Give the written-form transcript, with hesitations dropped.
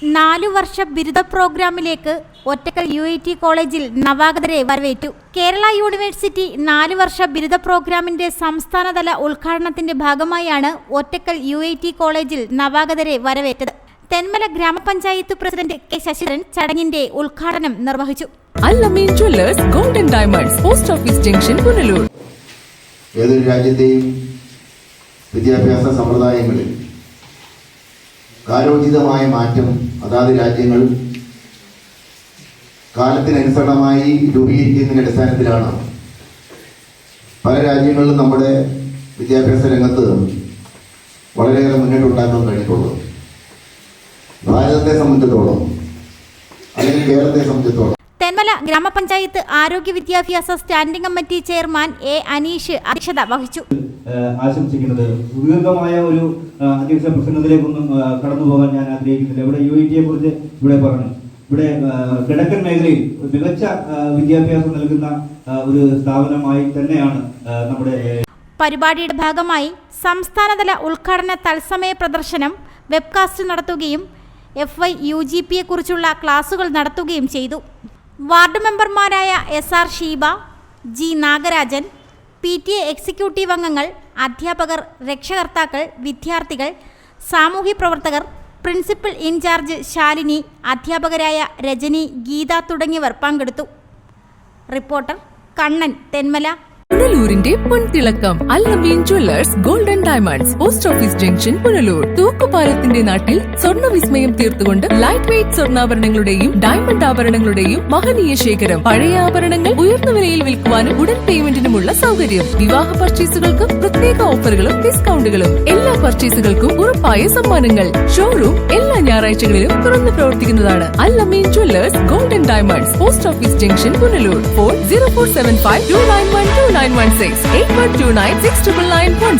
4 വർഷ ബിരുദ പ്രോഗ്രാമിലേക്ക് ഒറ്റക്കൽ UIT കോളേജിൽ നവാഗതരെ വരവേറ്റു. കേരള യൂണിവേഴ്സിറ്റി 4 വർഷ ബിരുദ പ്രോഗ്രാമിന്റെ സംസ്ഥാനതല ഉദ്ഘാടനത്തിന്റെ ഭാഗമായാണ് ഒറ്റക്കൽ UIT കോളേജിൽ നവാഗതരെ വരവേറ്റത്. തെന്മല ഗ്രാമപഞ്ചായത്ത് പ്രസിഡന്റ് കെ ശശിധരൻ ചടങ്ങിന്റെ ഉദ്ഘാടനം നിർവഹിച്ചു. Al Ameen jewellers golden diamonds post office junction Punalur. ഏതൊരു രാജ്യത്തെയും വിദ്യാഭ്യാസ സമ്പ്രദായങ്ങളിൽ കാലോചിതമായ മാറ്റം അതാത് രാജ്യങ്ങൾ കാലത്തിനനുസരണമായി രൂപീകരിക്കുന്നതിന്റെ അടിസ്ഥാനത്തിലാണ് പല രാജ്യങ്ങളിലും നമ്മുടെ വിദ്യാഭ്യാസ രംഗത്ത് വളരെയേറെ മുന്നേറ്റമുണ്ടാക്കാൻ കഴിഞ്ഞിട്ടുള്ളത്. ഭാരതത്തെ സംബന്ധിച്ചിടത്തോളം അല്ലെങ്കിൽ കേരളത്തെ സംബന്ധിച്ചിടത്തോളം തെന്മല ഗ്രാമപഞ്ചായത്ത് ആരോഗ്യ വിദ്യാഭ്യാസ standing committee chairman A Aneesh അധ്യക്ഷത വഹിച്ചു. ആശംസിക്കുന്നത് ദീർഘമായ ഒരു അധ്യക്ഷ പ്രസംഗത്തിലേക്കൊന്നും കടന്നു പോകാൻ ഞാൻ ആഗ്രഹിക്കുന്നില്ല. ഇവിടെ UIT കുറിച്ച് ഇവിടെ പറഞ്ഞു. ഇവിടെ കിഴക്കൻ മേഖലയിൽ മികച്ച വിദ്യാഭ്യാസം നൽകുന്ന ഒരു സ്ഥാപനമായി തന്നെയാണ് നമ്മുടെ. പരിപാടിയുടെ ഭാഗമായി സംസ്ഥാനതല ഉദ്ഘാടന തത്സമയ പ്രദർശനം വെബ്കാസ്റ്റ് നടത്തുകയും FY/UGP കുറിച്ചുള്ള ക്ലാസുകൾ നടത്തുകയും ചെയ്തു. വാർഡ് മെമ്പർമാരായ SR Sheeba, G Nagarajan, PTA executive അംഗങ്ങൾ, അധ്യാപകർ, രക്ഷകർത്താക്കൾ, വിദ്യാർത്ഥികൾ, സാമൂഹ്യ പ്രവർത്തകർ, പ്രിൻസിപ്പൽ ഇൻചാർജ് ശാലിനി, അധ്യാപകരായ രജനി, ഗീത തുടങ്ങിയവർ പങ്കെടുത്തു. റിപ്പോർട്ടർ കണ്ണൻ, തെന്മല. പുനലൂരിന്റെ പൊൻതിളക്കം Al Ameen jewellers golden diamonds post office junction Punalur. തൂക്കുപാലത്തിന്റെ നാട്ടിൽ സ്വർണ്ണ വിസ്മയം തീർത്തുകൊണ്ട് ലൈറ്റ് വെയ്റ്റ് സ്വർണ്ണാഭരണങ്ങളുടെയും ഡയമണ്ട് ആഭരണങ്ങളുടെയും മഹനീയ ശേഖരം. പഴയ ആഭരണങ്ങൾ ഉയർന്ന വിലയിൽ വിൽക്കുവാനും ഉടൻ പേയ്മെന്റിനുമുള്ള സൗകര്യം. വിവാഹ പർച്ചേസുകൾക്ക് പ്രത്യേക ഓഫറുകളും ഡിസ്കൗണ്ടുകളും. എല്ലാ പർച്ചേസുകൾക്കും ഉറപ്പായ സമ്മാനങ്ങൾ. ഷോറൂം എല്ലാ ഞായറാഴ്ചകളിലും തുറന്നു പ്രവർത്തിക്കുന്നതാണ്. Al Ameen jewellers golden diamonds post office junction Punalur. Phone 0475 291 2916 8129 69991.